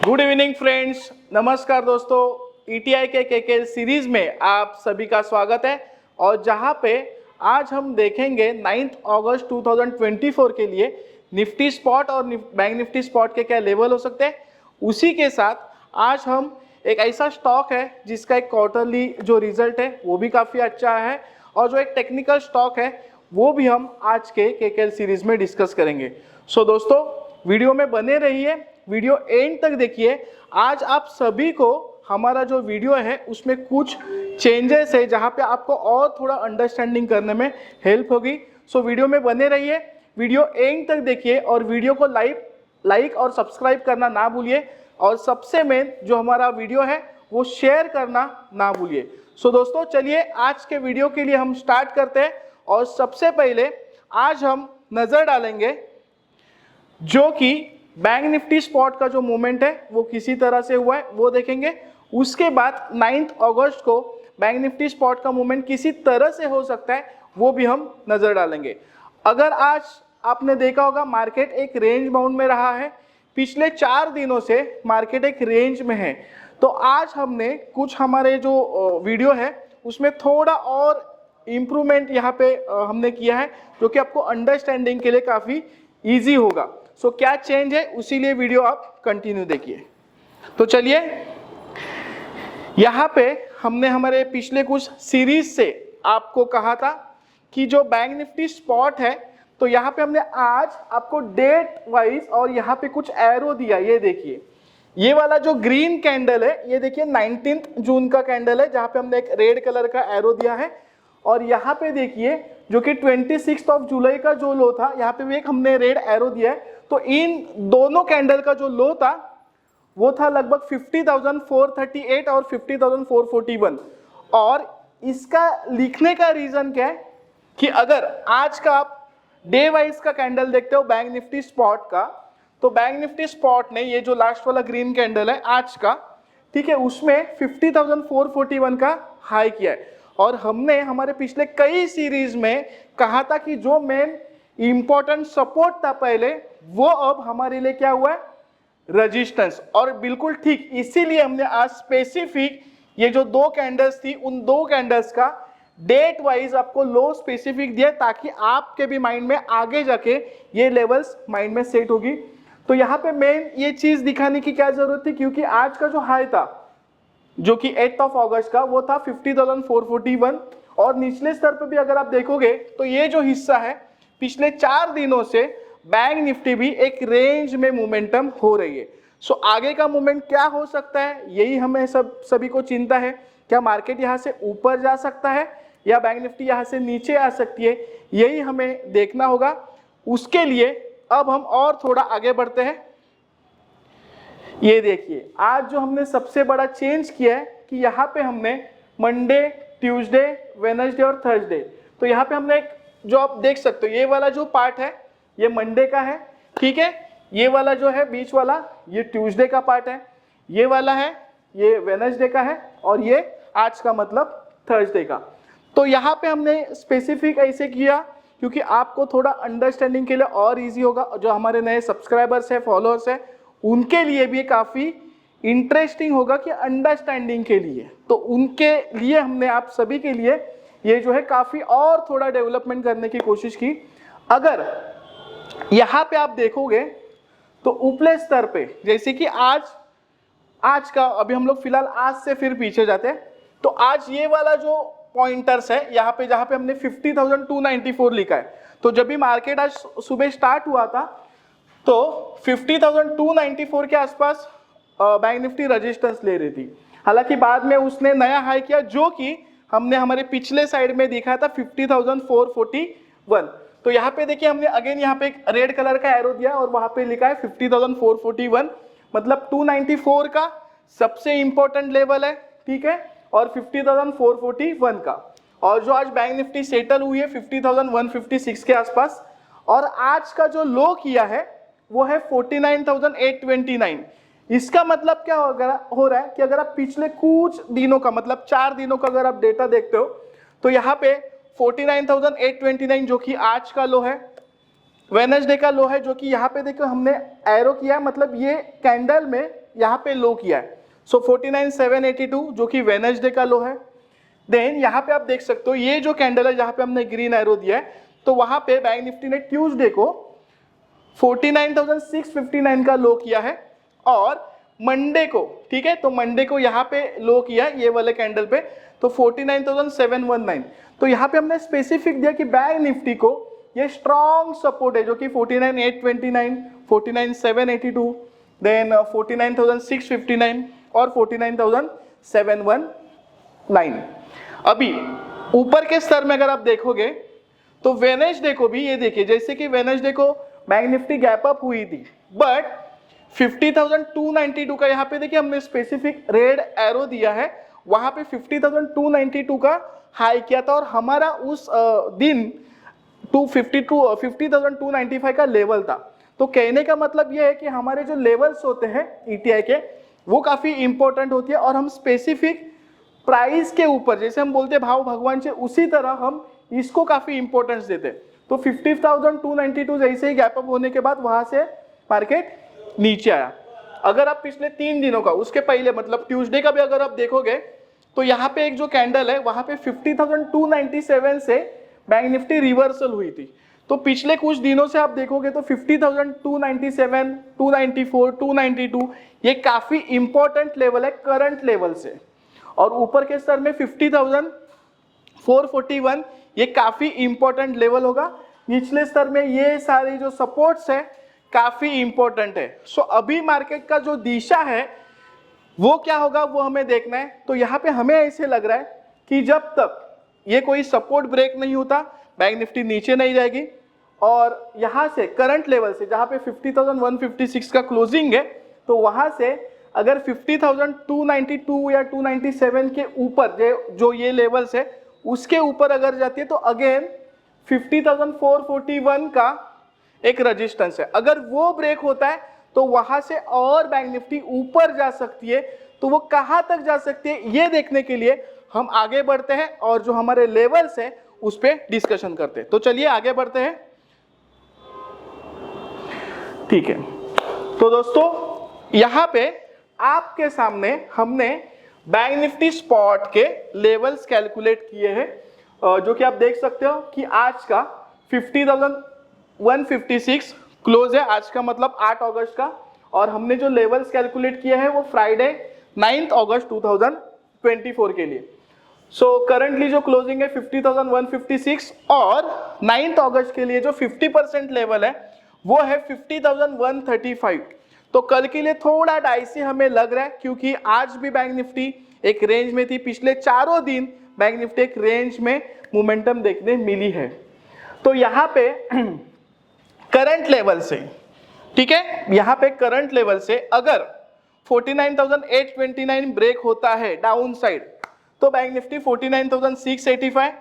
Good evening friends, नमस्कार दोस्तों। ETI के केकेएल सीरीज में आप सभी का स्वागत है। और जहां पे आज हम देखेंगे 9 अगस्त 2024 के लिए निफ्टी स्पॉट और बैंक निफ्टी स्पॉट के क्या लेवल हो सकते हैं। उसी के साथ आज हम एक ऐसा स्टॉक है जिसका एक क्वार्टरली जो रिजल्ट है वो भी काफ़ी अच्छा है, और जो एक टेक्निकल स्टॉक है वो भी हम आज के केकेएल सीरीज में डिस्कस करेंगे। सो दोस्तों, वीडियो में बने रहिए, वीडियो एंड तक देखिए। आज आप सभी को हमारा जो वीडियो है उसमें कुछ चेंजेस है जहां पे आपको और थोड़ा अंडरस्टैंडिंग करने में हेल्प होगी। सो वीडियो में बने रहिए, वीडियो एंड तक देखिए और वीडियो को लाइक और सब्सक्राइब करना ना भूलिए। और सबसे मेन जो हमारा वीडियो है वो शेयर करना ना भूलिए। सो दोस्तों, चलिए आज के वीडियो के लिए हम स्टार्ट करते हैं। और सबसे पहले आज हम नजर डालेंगे जो कि बैंक निफ्टी स्पॉट का जो मूवमेंट है वो किसी तरह से हुआ है वो देखेंगे। उसके बाद 9 अगस्त को बैंक निफ्टी स्पॉट का मूवमेंट किसी तरह से हो सकता है वो भी हम नजर डालेंगे। अगर आज आपने देखा होगा मार्केट एक रेंज बाउंड में रहा है, पिछले 4 दिनों से मार्केट एक रेंज में है। तो आज हमने कुछ हमारे जो वीडियो है उसमें थोड़ा और इम्प्रूवमेंट यहाँ पे हमने किया है जो कि आपको अंडरस्टैंडिंग के लिए काफ़ी ईजी होगा। सो क्या चेंज है उसी लिए वीडियो आप कंटिन्यू देखिए। तो चलिए, यहाँ पे हमने हमारे पिछले कुछ सीरीज से आपको कहा था कि जो बैंक निफ्टी स्पॉट है, तो यहाँ पे हमने आज आपको डेट वाइज और यहाँ पे कुछ एरो दिया। ये देखिए, ये वाला जो ग्रीन कैंडल है ये देखिए 19 जून का कैंडल है जहाँ पे हमने एक रेड कलर का एरो दिया है। और यहाँ पे देखिए जो कि 26 जुलाई का जो लो था, यहाँ पे भी एक हमने रेड एरो दिया है। तो इन दोनों कैंडल का जो लो था वो था लगभग 50,438 और 50,441। और इसका लिखने का रीजन क्या है कि अगर आज का आप डे वाइज का कैंडल देखते हो बैंक निफ्टी स्पॉट का, तो बैंक निफ्टी स्पॉट ने ये जो लास्ट वाला ग्रीन कैंडल है आज का, ठीक है, उसमें 50,441 का हाई किया है। और हमने हमारे पिछले कई सीरीज में कहा था कि जो मेन इंपॉर्टेंट सपोर्ट था पहले, वो अब हमारे लिए क्या हुआ है, रेजिस्टेंस। और बिल्कुल ठीक इसीलिए हमने आज स्पेसिफिक ये जो दो कैंडल्स थी उन दो कैंडल्स का डेट वाइज आपको लो स्पेसिफिक दिया ताकि आपके भी माइंड में आगे जाके ये लेवल्स माइंड में सेट होगी। तो यहाँ पे मेन ये चीज दिखाने की क्या जरूरत थी, क्योंकि आज का जो हाई था जो कि 8 अगस्त का वो था 50,441। और निचले स्तर पे भी अगर आप देखोगे तो ये जो हिस्सा है पिछले 4 दिनों से बैंक निफ्टी भी एक रेंज में मोमेंटम हो रही है। सो आगे का मूवमेंट क्या हो सकता है, यही हमें सभी को चिंता है। क्या मार्केट यहाँ से ऊपर जा सकता है या बैंक निफ्टी यहाँ से नीचे आ सकती है, यही हमें देखना होगा। उसके लिए अब हम और थोड़ा आगे बढ़ते हैं। ये देखिए, आज जो हमने सबसे बड़ा चेंज किया है कि यहाँ पे हमने मंडे, ट्यूसडे, वेडनेसडे और थर्सडे, तो यहाँ पे हमने एक जो आप देख सकते हो ये वाला जो पार्ट है ये मंडे का है, ठीक है। ये वाला जो है बीच वाला ये ट्यूसडे का पार्ट है, ये वाला है ये वेडनेसडे का है, और ये आज का मतलब थर्सडे का। तो यहाँ पे हमने स्पेसिफिक ऐसे किया क्योंकि आपको थोड़ा अंडरस्टैंडिंग के लिए और इजी होगा। जो हमारे नए सब्सक्राइबर्स है, फॉलोअर्स है, उनके लिए भी काफ़ी इंटरेस्टिंग होगा कि अंडरस्टैंडिंग के लिए। तो उनके लिए हमने आप सभी के लिए ये जो है काफ़ी और थोड़ा डेवलपमेंट करने की कोशिश की। अगर यहाँ पे आप देखोगे तो उपले स्तर पे जैसे कि आज का, अभी हम लोग फिलहाल आज से फिर पीछे जाते हैं, तो आज ये वाला जो पॉइंटर्स है यहाँ पे जहाँ पे हमने 50,294 लिखा है, तो जब भी मार्केट आज सुबह स्टार्ट हुआ था तो 50,294 के आसपास बैंक निफ्टी रेजिस्टेंस ले रही थी। हालांकि बाद में उसने नया हाई किया जो कि हमने हमारे पिछले साइड में देखा था 50,441। तो यहाँ पे देखिए हमने अगेन यहाँ पे एक रेड कलर का एरो दिया और वहां पे लिखा है 50,441, मतलब 294 का सबसे इंपॉर्टेंट लेवल है, ठीक है, और 50,441 का। और जो आज बैंक निफ्टी सेटल हुई है 50,156 के आसपास, और आज का जो लो किया है वो है 49,829। इसका मतलब क्या हो रहा है कि अगर आप पिछले कुछ दिनों का मतलब 4 दिनों का अगर आप डेटा देखते हो तो यहाँ पे 49,829 जो कि आज का लो है, वेडनेसडे का लो है जो कि यहाँ पे देखो हमने एरो किया, मतलब ये कैंडल में यहाँ पे लो किया है, सो 49,782 जो कि वेडनेसडे का लो है। देन यहाँ पे आप देख सकते हो ये जो कैंडल है जहाँ पे हमने ग्रीन एरो दिया है, तो वहां पे बैंक निफ्टी ने ट्यूसडे को 49,659 का लो किया है और मंडे को, ठीक है, तो मंडे को यहाँ पे लो किया ये वाले कैंडल पे, तो 49,719। तो यहाँ पे हमने स्पेसिफिक दिया कि बैंक निफ्टी को ये स्ट्रॉन्ग सपोर्ट है जो कि 49,829, 49,782, देन 49,659 और 49,719। अभी ऊपर के स्तर में अगर आप देखोगे तो वेडनेसडे को भी ये देखिए, जैसे कि वेडनेसडे को बैंक निफ्टी गैप अप हुई थी, बट 50,292 का यहाँ पे देखिए हमने स्पेसिफिक रेड एरो दिया है, वहां पे 50,292 का हाई किया था और हमारा उस दिन 50,295 का लेवल था। तो कहने का मतलब यह है कि हमारे जो लेवल्स होते हैं ईटीआई के वो काफी इंपॉर्टेंट होती है और हम स्पेसिफिक प्राइस के ऊपर, जैसे हम बोलते हैं भाव भगवान से, उसी तरह हम इसको काफी इंपॉर्टेंस देते हैं। तो 50,292 जैसे ही गैप अप होने के बाद वहां से मार्केट नीचे आया। अगर आप पिछले 3 दिनों का, उसके पहले मतलब ट्यूसडे का भी अगर आप देखोगे तो यहाँ पे एक जो कैंडल है वहां पे 50,297 से बैंक निफ्टी रिवर्सल हुई थी। तो पिछले कुछ दिनों से आप देखोगे तो 50,297, 294, 292 ये काफी इंपॉर्टेंट लेवल है करंट लेवल से, और ऊपर के स्तर में 50,441 ये काफी इंपॉर्टेंट लेवल होगा। निचले स्तर में ये सारी जो सपोर्ट्स है काफी इंपॉर्टेंट है। सो अभी मार्केट का जो दिशा है वो क्या होगा वो हमें देखना है। तो यहाँ पे हमें ऐसे लग रहा है कि जब तक ये कोई सपोर्ट ब्रेक नहीं होता बैंक निफ्टी नीचे नहीं जाएगी, और यहाँ से करंट लेवल से जहाँ पे 50,156 का क्लोजिंग है, तो वहां से अगर 50,292 या 297 के ऊपर जो ये लेवल्स है उसके ऊपर अगर जाती है तो अगेन 50,441 का एक रेजिस्टेंस है। अगर वो ब्रेक होता है तो वहां से और बैंक निफ्टी ऊपर जा सकती है। तो वो कहां तक जा सकती है ये देखने के लिए हम आगे बढ़ते हैं और जो हमारे लेवल्स है उस पर डिस्कशन करते हैं। तो चलिए आगे बढ़ते हैं, ठीक है। तो दोस्तों यहां पे आपके सामने हमने बैंक निफ्टी स्पॉट के लेवल्स कैलकुलेट किए हैं, जो कि आप देख सकते हो कि आज का 50,156 क्लोज है, आज का मतलब 8 अगस्त का, और हमने जो लेवल्स कैलकुलेट किए हैं वो फ्राइडे 9 अगस्त 2024 के लिए। सो करंटली जो क्लोजिंग है 50,156 और 9 अगस्त के लिए जो 50% लेवल है वो है 50,135। तो कल के लिए थोड़ा डाइसी हमें लग रहा है क्योंकि आज भी बैंक निफ्टी एक रेंज में थी, पिछले चारों दिन बैंक निफ्टी एक रेंज में मोमेंटम देखने मिली है। तो यहाँ पे करंट लेवल से, ठीक है, यहाँ पे करंट लेवल से अगर 49,829 ब्रेक होता है डाउन साइड तो बैंक निफ्टी 49,685,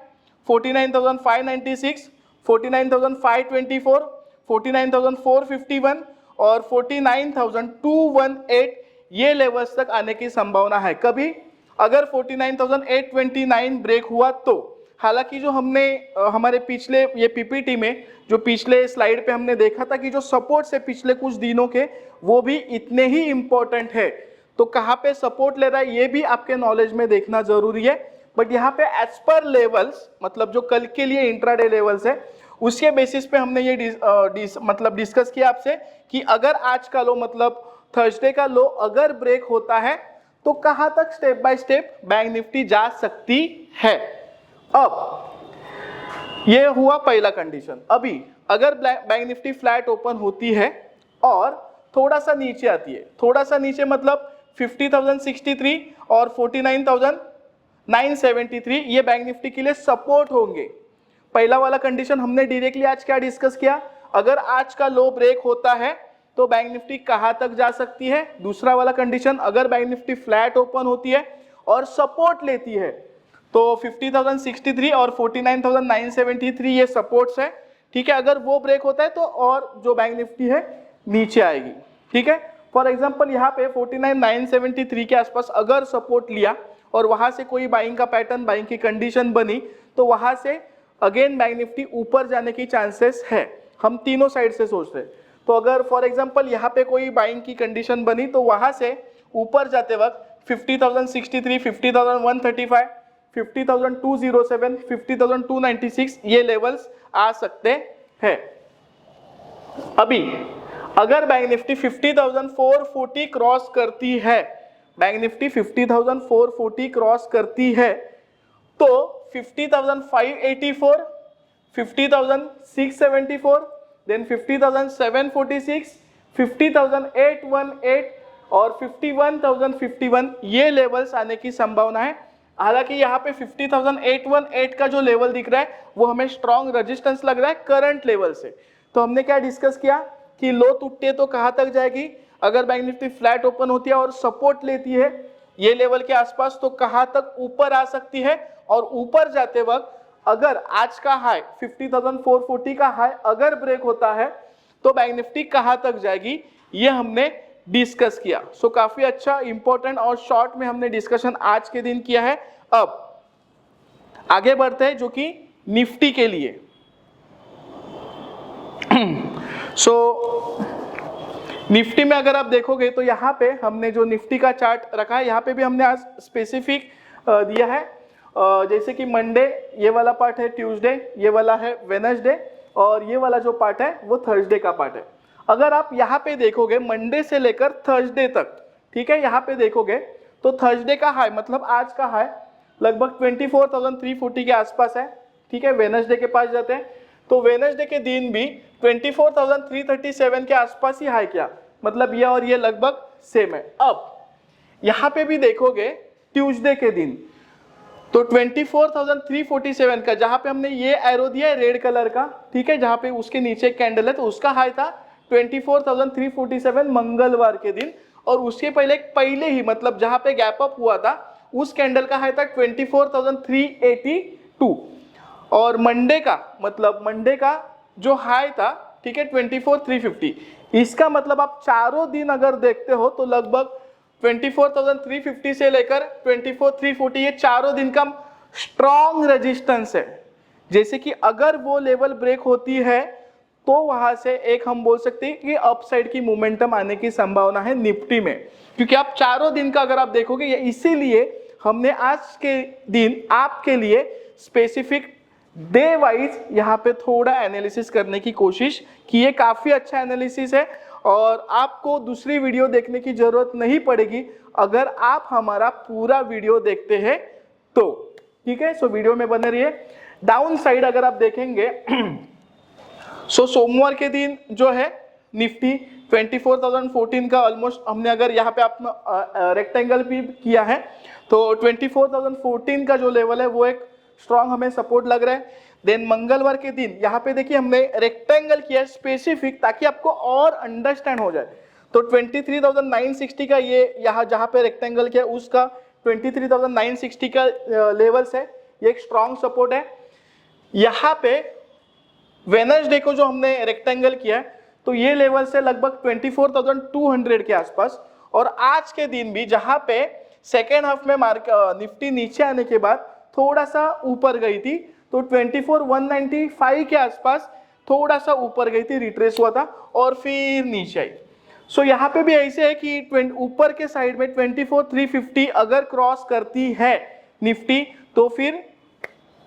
49,596, 49,524, 49,451 और 49,218 ये लेवल्स तक आने की संभावना है। कभी अगर 49,829 ब्रेक हुआ तो, हालांकि जो हमने हमारे पिछले ये पीपीटी में जो पिछले स्लाइड पे हमने देखा था कि जो सपोर्ट से पिछले कुछ दिनों के वो भी इतने ही इंपॉर्टेंट है। तो कहाँ पे सपोर्ट ले रहा है ये भी आपके नॉलेज में देखना जरूरी है। बट यहाँ पे एज पर लेवल्स, मतलब जो कल के लिए इंट्राडे लेवल्स है उसके बेसिस पे हमने ये डिस्कस किया आपसे कि अगर आज का लो मतलब थर्सडे का लो अगर ब्रेक होता है तो कहां तक step by step bank Nifty जा सकती है। अब ये हुआ पहला कंडीशन। अभी अगर बैंक निफ्टी फ्लैट ओपन होती है और थोड़ा सा नीचे आती है, थोड़ा सा नीचे मतलब 50,063 और 49,973 ये बैंक निफ्टी के लिए सपोर्ट होंगे। पहला वाला कंडीशन हमने डायरेक्टली आज क्या डिस्कस किया, अगर आज का लो ब्रेक होता है तो बैंक निफ्टी कहां तक जा सकती है। दूसरा वाला कंडीशन, अगर बैंक निफ्टी फ्लैट ओपन होती है और सपोर्ट लेती है तो 50,063 और 49,973 ये सपोर्ट्स है, ठीक है। अगर वो ब्रेक होता है तो और जो बैंक निफ्टी है नीचे आएगी, ठीक है। फॉर एग्जांपल यहाँ पे 49,973 के आसपास अगर सपोर्ट लिया और वहां से कोई बाइंग का पैटर्न, बाइंग की कंडीशन बनी तो वहां से अगेन बैंक निफ्टी ऊपर जाने की चांसेस है। हम तीनों साइड से सोच रहे हैं। तो अगर फॉर एग्जांपल यहाँ पे कोई बाइंग की कंडीशन बनी तो वहां से ऊपर जाते वक्त 50,063, 50,135, 50,207, 50,296 ये लेवल्स आ सकते हैं। अभी अगर बैंक निफ्टी 50,440 क्रॉस करती है, बैंक निफ्टी 50,440 क्रॉस करती है तो 50,584, 50,674, देन 50,746, 50,818 और 51,051 ये लेवल्स आने की संभावना है। हालांकि यहाँ पे 50,818 का जो लेवल दिख रहा है वो हमें स्ट्रॉन्ग रेजिस्टेंस लग रहा है करंट लेवल से। तो हमने क्या डिस्कस किया कि लो टूटती है तो कहां तक जाएगी, अगर बैंक निफ्टी फ्लैट ओपन होती है और सपोर्ट लेती है ये लेवल के आसपास तो कहां तक ऊपर आ सकती है, और ऊपर जाते वक्त अगर आज का हाई 50,440 का हाई अगर ब्रेक होता है तो बैंक निफ्टी कहां तक जाएगी ये हमने डिस्कस किया। सो काफी अच्छा इंपॉर्टेंट और शॉर्ट में हमने डिस्कशन आज के दिन किया है। अब आगे बढ़ते हैं जो कि निफ्टी के लिए। निफ्टी में अगर आप देखोगे तो यहाँ पे हमने जो निफ्टी का चार्ट रखा है यहाँ पे भी हमने आज स्पेसिफिक दिया है, जैसे कि मंडे ये वाला पार्ट है, ट्यूसडे ये वाला है, वेडनेसडे और ये वाला जो पार्ट है वो थर्सडे का पार्ट है। अगर आप यहाँ पे देखोगे मंडे से लेकर थर्सडे तक, ठीक है, यहाँ पे देखोगे तो थर्सडे का हाई मतलब आज का हाई लगभग 24,340 के आसपास है, ठीक है। वेडनेसडे के पास जाते हैं तो वेडनेसडे के दिन भी 24,337 के आसपास ही हाई किया, मतलब ये और ये लगभग सेम है। अब यहाँ पे भी देखोगे ट्यूसडे के दिन तो 24,347 का, जहां पे हमने ये एरो दिया है रेड कलर का, ठीक है, जहां पे उसके नीचे कैंडल है तो उसका हाई था 24,347 मंगलवार के दिन, और उसके पहले ही मतलब जहां पे गैप अप हुआ था उस कैंडल का हाई था 24,382, और मंडे का मतलब मंडे का जो हाई था, ठीक है, 24,350। इसका मतलब आप चारों दिन अगर देखते हो तो लगभग 24,350 से लेकर 24,340 ये चारों दिन का स्ट्रॉन्ग रेजिस्टेंस है। जैसे कि अगर वो लेवल ब्रेक होती है तो वहां से एक हम बोल सकते हैं कि अपसाइड की मोमेंटम आने की संभावना है निफ्टी में, क्योंकि आप चारों दिन का अगर आप देखोगे, ये इसीलिए हमने आज के दिन आपके लिए स्पेसिफिक डे वाइज यहाँ पे थोड़ा एनालिसिस करने की कोशिश की है। काफी अच्छा एनालिसिस है और आपको दूसरी वीडियो देखने की जरूरत नहीं पड़ेगी अगर आप हमारा पूरा वीडियो देखते हैं तो, ठीक है। सो वीडियो में बने रहिए। डाउन साइड अगर आप देखेंगे सो सोमवार के दिन जो है निफ्टी 24,014 का ऑलमोस्ट हमने अगर यहाँ पे अपना रेक्टेंगल भी किया है तो 24,014 का जो लेवल है वो एक स्ट्रॉन्ग हमें सपोर्ट लग रहा है। देन मंगलवार के दिन यहाँ पे देखिए हमने रेक्टेंगल किया स्पेसिफिक ताकि आपको और अंडरस्टैंड हो जाए। तो 23,960 का ये यहाँ जहाँ पे रेक्टेंगल किया उसका 23,960 का लेवल्स है, ये एक स्ट्रॉन्ग सपोर्ट है। यहाँ पे वेडनेसडे को जो हमने रेक्टेंगल किया है तो ये लेवल से लगभग 24,200 के आसपास, और आज के दिन भी जहाँ पे सेकेंड हाफ में निफ्टी नीचे आने के बाद थोड़ा सा ऊपर गई थी तो 24,195 के आसपास थोड़ा सा ऊपर गई थी, रिट्रेस हुआ था और फिर नीचे आई। सो यहाँ पे भी ऐसे है कि ऊपर के साइड में 24,350 अगर क्रॉस करती है निफ्टी तो फिर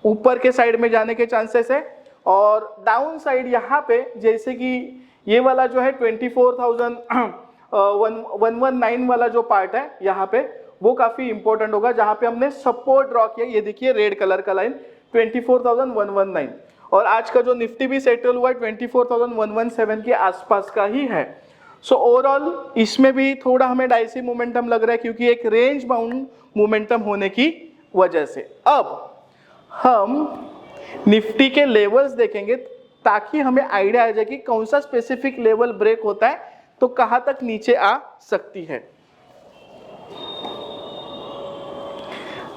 ऊपर के साइड में जाने के चांसेस है, और डाउन साइड यहाँ पे जैसे कि ये वाला जो है 24,119 वाला जो पार्ट है यहाँ पे वो काफी इंपॉर्टेंट होगा, जहां पे हमने सपोर्ट ड्रॉ किया। ये देखिए रेड कलर का लाइन 24,119, और आज का जो निफ्टी भी सेटल हुआ है 24,117 के आसपास का ही है। सो ओवरऑल इसमें भी थोड़ा हमें डाइसी मोमेंटम लग रहा है क्योंकि एक रेंज बाउंड मोमेंटम होने की वजह से। अब हम निफ्टी के लेवल्स देखेंगे ताकि हमें आइडिया आ जाए कि कौन सा स्पेसिफिक लेवल ब्रेक होता है तो कहां तक नीचे आ सकती है,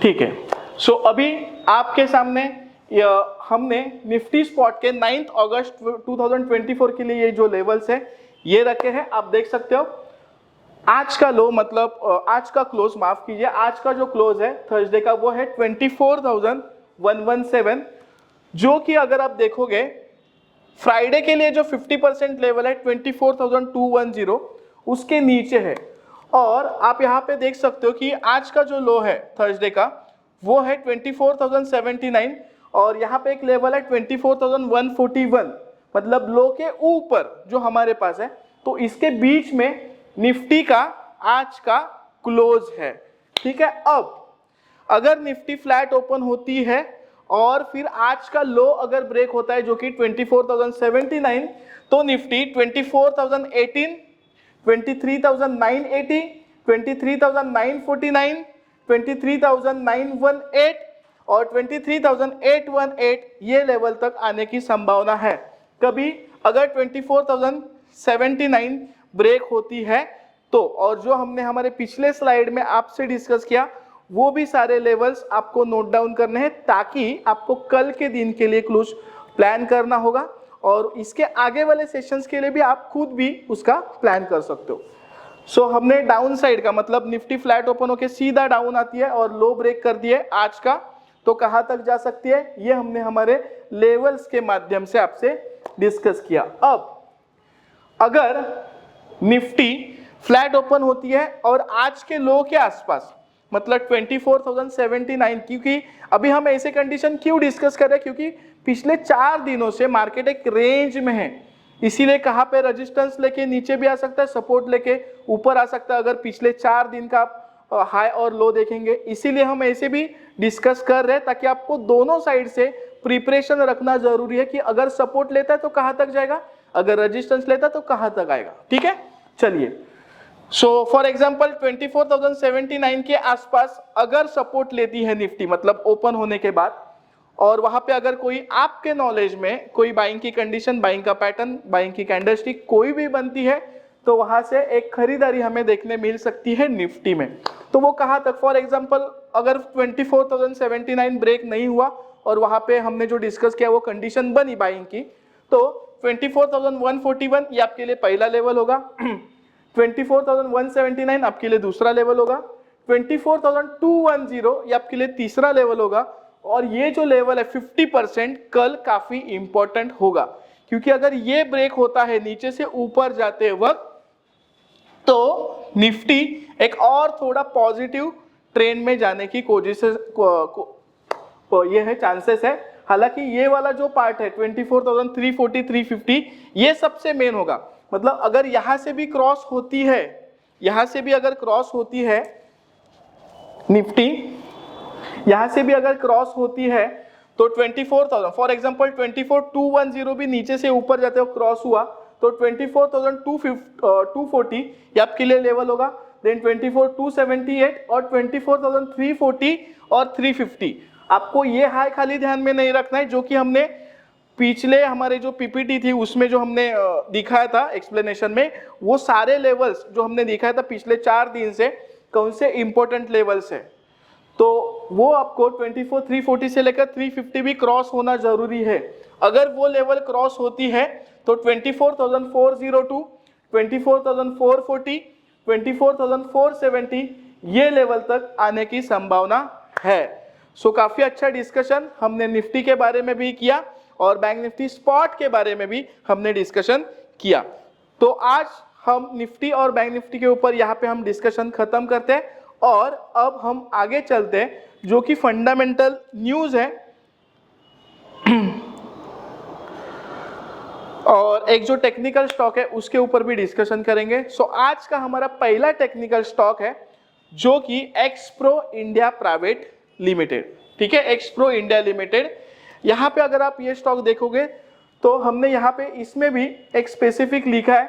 ठीक है। सो अभी आपके सामने हमने निफ्टी स्पॉट के 9 अगस्त 2024 के लिए ये जो लेवल्स है ये रखे हैं, आप देख सकते हो। आज का लो मतलब आज का क्लोज, माफ कीजिए, आज का जो क्लोज है थर्सडे का वो है 24,117, जो कि अगर आप देखोगे फ्राइडे के लिए जो 50% लेवल है 24,210 उसके नीचे है। और आप यहाँ पे देख सकते हो कि आज का जो लो है थर्सडे का वो है 24,079 और यहाँ पे एक लेवल है 24,141, मतलब लो के ऊपर जो हमारे पास है। तो इसके बीच में निफ्टी का आज का क्लोज है, ठीक है। अब अगर निफ्टी फ्लैट ओपन होती है और फिर आज का लो अगर ब्रेक होता है जो कि 24,079, तो निफ्टी 24,018, 23,980, 23,949, 23,918 और 23,818 ये लेवल तक आने की संभावना है। कभी अगर 24,079 ब्रेक होती है तो, और जो हमने हमारे पिछले स्लाइड में आपसे डिस्कस किया वो भी सारे लेवल्स आपको नोट डाउन करने हैं ताकि आपको कल के दिन के लिए क्लोज प्लान करना होगा और इसके आगे वाले सेशंस के लिए भी आप खुद भी उसका प्लान कर सकते हो। सो हमने डाउन साइड का मतलब निफ्टी फ्लैट ओपन होके सीधा डाउन आती है और लो ब्रेक कर दिए आज का, तो कहां तक जा सकती है ये हमने हमारे लेवल्स के माध्यम से आपसे डिस्कस किया। अब अगर निफ्टी फ्लैट ओपन होती है और आज के लो के आसपास मतलब 24,079, क्योंकि अभी हम ऐसे कंडीशन क्यों डिस्कस कर रहे हैं, क्योंकि पिछले 4 दिनों से मार्केट एक रेंज में है, इसीलिए कहां पे रेजिस्टेंस लेके नीचे भी आ सकता है, सपोर्ट लेके ऊपर आ सकता है अगर पिछले 4 दिन का आप हाई और लो देखेंगे। इसीलिए हम ऐसे भी डिस्कस कर रहे हैं ताकि आपको दोनों साइड से प्रिपरेशन रखना जरूरी है कि अगर सपोर्ट लेता है तो कहां तक जाएगा, अगर रेजिस्टेंस लेता है तो कहां तक आएगा, ठीक है। चलिए, सो फॉर एग्जांपल 24,079 के आसपास अगर सपोर्ट लेती है निफ्टी मतलब ओपन होने के बाद, और वहां पे अगर कोई आपके नॉलेज में कोई बाइंग की कंडीशन, बाइंग का पैटर्न, बाइंग की कैंडलस्टिक कोई भी बनती है तो वहां से एक खरीदारी हमें देखने मिल सकती है निफ्टी में। तो वो कहां तक, फॉर एग्जांपल अगर 24,079 ब्रेक नहीं हुआ और वहां पे हमने जो डिस्कस किया वो कंडीशन बनी बाइंग की, तो 24,141 ये आपके लिए पहला लेवल होगा 24,179 आपके लिए दूसरा लेवल होगा, 24,210 ये आपके लिए तीसरा लेवल होगा। और ये जो लेवल है 50% कल काफी इंपॉर्टेंट होगा, क्योंकि अगर ये ब्रेक होता है नीचे से ऊपर जाते वक्त तो निफ्टी एक और थोड़ा पॉजिटिव ट्रेंड में जाने की कोशिश ये है, चांसेस है। हालांकि ये वाला जो पार्ट है 24,340, 350 ये सबसे मेन होगा, मतलब अगर यहां से भी क्रॉस होती है, यहां से भी अगर क्रॉस होती है निफ्टी, यहां से भी अगर क्रॉस होती है तो 24,000 फॉर एग्जांपल 24,210 भी नीचे से ऊपर जाते हो क्रॉस हुआ तो 24,240 ये आपके लिए लेवल होगा। देन 24,278 और 24,340 और 350 आपको ये हाई खाली ध्यान में नहीं रखना है, जो कि हमने पिछले हमारे जो पीपीटी थी उसमें जो हमने दिखाया था एक्सप्लेनेशन में, वो सारे लेवल्स जो हमने दिखाया था पिछले 4 दिन से कौन से इंपॉर्टेंट लेवल्स है, तो वो आपको 24,340 से लेकर 350 भी क्रॉस होना जरूरी है। अगर वो लेवल क्रॉस होती है तो 24,402, 24,440, 24,470 ये लेवल तक आने की संभावना है। सो काफी अच्छा डिस्कशन हमने निफ्टी के बारे में भी किया और बैंक निफ्टी स्पॉट के बारे में भी हमने डिस्कशन किया। तो आज हम निफ्टी और बैंक निफ्टी के ऊपर यहाँ पे हम डिस्कशन खत्म करते हैं और अब हम आगे चलते हैं जो कि फंडामेंटल न्यूज है और एक जो टेक्निकल स्टॉक है उसके ऊपर भी डिस्कशन करेंगे। सो आज का हमारा पहला टेक्निकल स्टॉक है जो कि एक्सप्रो इंडिया प्राइवेट लिमिटेड, ठीक है, एक्सप्रो इंडिया लिमिटेड। यहाँ पे अगर आप ये स्टॉक देखोगे तो हमने यहाँ पे इसमें भी एक स्पेसिफिक लिखा है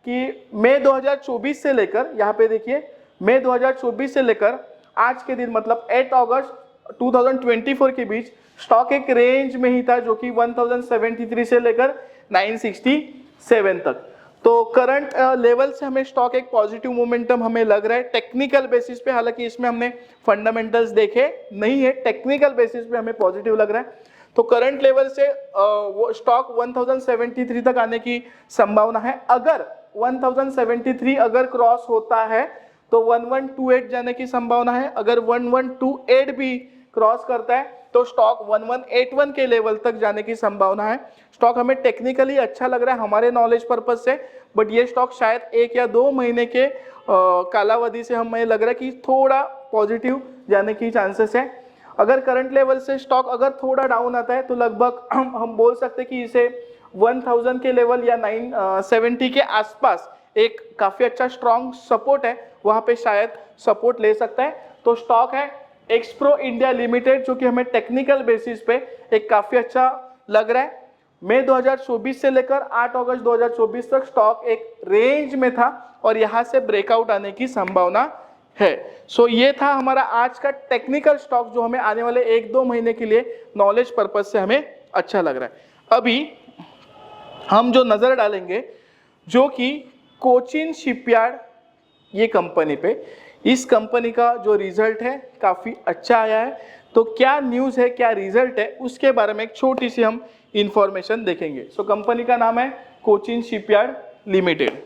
कि मई 2024 से लेकर, यहाँ पे देखिए मई 2024 से लेकर आज के दिन मतलब 8 अगस्त 2024 के बीच स्टॉक एक रेंज में ही था जो कि 1073 से लेकर 967 तक। तो करंट लेवल से हमें स्टॉक एक पॉजिटिव मोमेंटम हमें लग रहा है टेक्निकल बेसिस पे, हालांकि इसमें हमने फंडामेंटल्स देखे नहीं है, टेक्निकल बेसिस पे हमें पॉजिटिव लग रहा है। तो करंट लेवल से वो स्टॉक 1073 तक आने की संभावना है। अगर 1073 अगर क्रॉस होता है तो 1128 जाने की संभावना है, अगर 1128 भी क्रॉस करता है तो स्टॉक 1181 के लेवल तक जाने की संभावना है। स्टॉक हमें टेक्निकली अच्छा लग रहा है हमारे नॉलेज पर्पज से, बट ये स्टॉक शायद 1 या 2 महीने के कालावधि से हमें लग रहा है कि थोड़ा पॉजिटिव जाने की चांसेस है। अगर करंट लेवल से स्टॉक अगर थोड़ा डाउन आता है तो लगभग हम बोल सकते हैं कि इसे 1000 के लेवल या 970 के आसपास एक काफी अच्छा स्ट्रॉन्ग सपोर्ट है, वहां पे शायद सपोर्ट ले सकता है। तो स्टॉक है एक्सप्रो इंडिया लिमिटेड, जो कि हमें टेक्निकल बेसिस पे एक काफी अच्छा लग रहा है। मई 2024 से लेकर 8 अगस्त 2024 तक स्टॉक एक रेंज में था और यहां से ब्रेकआउट आने की संभावना है। सो ये था हमारा आज का टेक्निकल स्टॉक, जो हमें आने वाले 1-2 महीने के लिए नॉलेज पर्पज से हमें अच्छा लग रहा है। अभी हम जो नजर डालेंगे जो कि कोचिन शिपयार्ड ये कंपनी पे, इस कंपनी का जो रिजल्ट है काफी अच्छा आया है। तो क्या न्यूज़ है, क्या रिजल्ट है, उसके बारे में एक छोटी सी हम इंफॉर्मेशन देखेंगे। सो कंपनी का नाम है कोचिन शिपयार्ड लिमिटेड।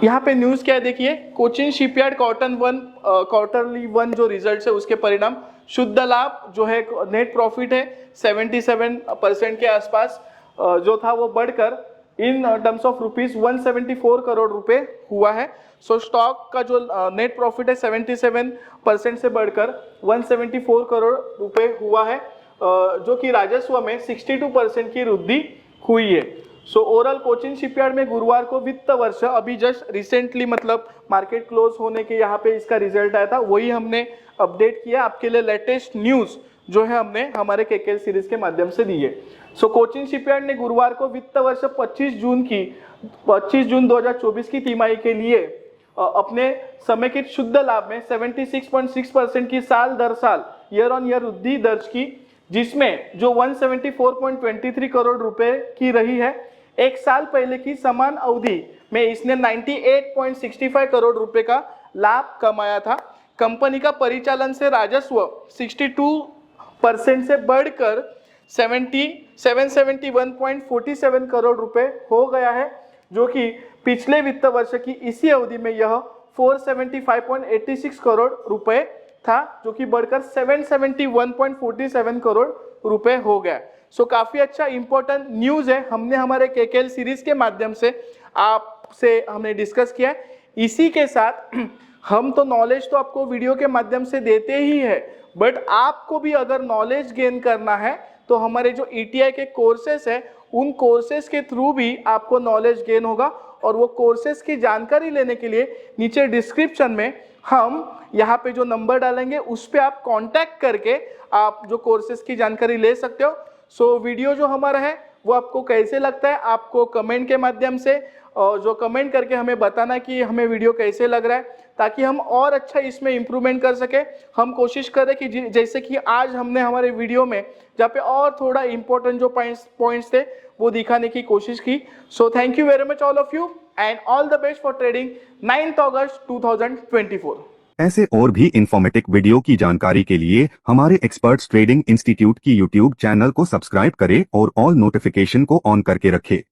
यहाँ पे न्यूज़ क्या है देखिए, कोचिन शिपयार्ड क्वार्टरली 1 जो रिजल्ट है उसके परिणाम, शुद्ध लाभ जो है नेट प्रॉफिट है 77% के आसपास जो था वो बढ़कर in terms of rupees 174 crore रुपए हुआ है। सो स्टॉक का जो नेट प्रॉफिट है 77% से बढ़कर 174 करोड़ रुपए हुआ है, जो कि राजस्व में 62% की वृद्धि हुई है। सो ओवरऑल कोचिन शिपयार्ड में गुरुवार को वित्त वर्ष अभी जस्ट रिसेंटली मतलब मार्केट क्लोज होने के यहाँ पे इसका रिजल्ट आया था, वही हमने अपडेट किया आपके लिए। लेटेस्ट न्यूज़ जो है हमने हमारे केकेएल सीरीज के माध्यम से दी है। सो कोचिन शिपयार्ड ने गुरुवार को वित्त वर्ष 25 जून 2024 की तिमाही के लिए अपने समेकित शुद्ध लाभ में 76.6% की साल दर साल ईयर ऑन ईयर वृद्धि दर्ज की, जिसमें जो 174.23 करोड़ रुपए की रही है। एक साल पहले की समान अवधि में इसने 98.65 करोड़ रुपए का लाभ कमाया था। कंपनी का परिचालन से राजस्व 62% से बढ़कर 771.47 करोड़ रुपए हो गया है, जो कि पिछले वित्त वर्ष की इसी अवधि में यह 475.86 करोड़ रुपए था, जो कि बढ़कर 771.47 करोड़ रुपए हो गया। सो काफी अच्छा इंपॉर्टेंट न्यूज़ है, हमने हमारे केकेएल सीरीज के माध्यम से आपसे हमने डिस्कस किया। इसी के साथ हम तो नॉलेज तो आपको वीडियो के माध्यम से देते ही है, बट आपको भी अगर नॉलेज गेन करना है तो हमारे जो ईटीआई के कोर्सेस है उन कोर्सेस के थ्रू भी आपको नॉलेज गेन होगा। और वो कोर्सेस की जानकारी लेने के लिए नीचे डिस्क्रिप्शन में हम यहाँ पे जो नंबर डालेंगे उस पर आप कांटेक्ट करके आप जो कोर्सेज की जानकारी ले सकते हो। सो वीडियो जो हमारा है वो आपको कैसे लगता है, आपको कमेंट के माध्यम से जो कमेंट करके हमें बताना कि हमें वीडियो कैसे लग रहा है, ताकि हम और अच्छा इसमें इम्प्रूवमेंट कर सके। हम कोशिश करें कि जैसे कि आज हमने हमारे वीडियो में जहाँ पे और थोड़ा इंपॉर्टेंट जो पॉइंट्स थे वो दिखाने की कोशिश की। So thank you very much all of you and all the best for trading 9 अगस्त 2024। ऐसे और भी इंफॉर्मेटिव वीडियो की जानकारी के लिए हमारे एक्सपर्ट्स ट्रेडिंग इंस्टीट्यूट की यूट्यूब चैनल को सब्सक्राइब करें और ऑल नोटिफिकेशन को ऑन करके रखें।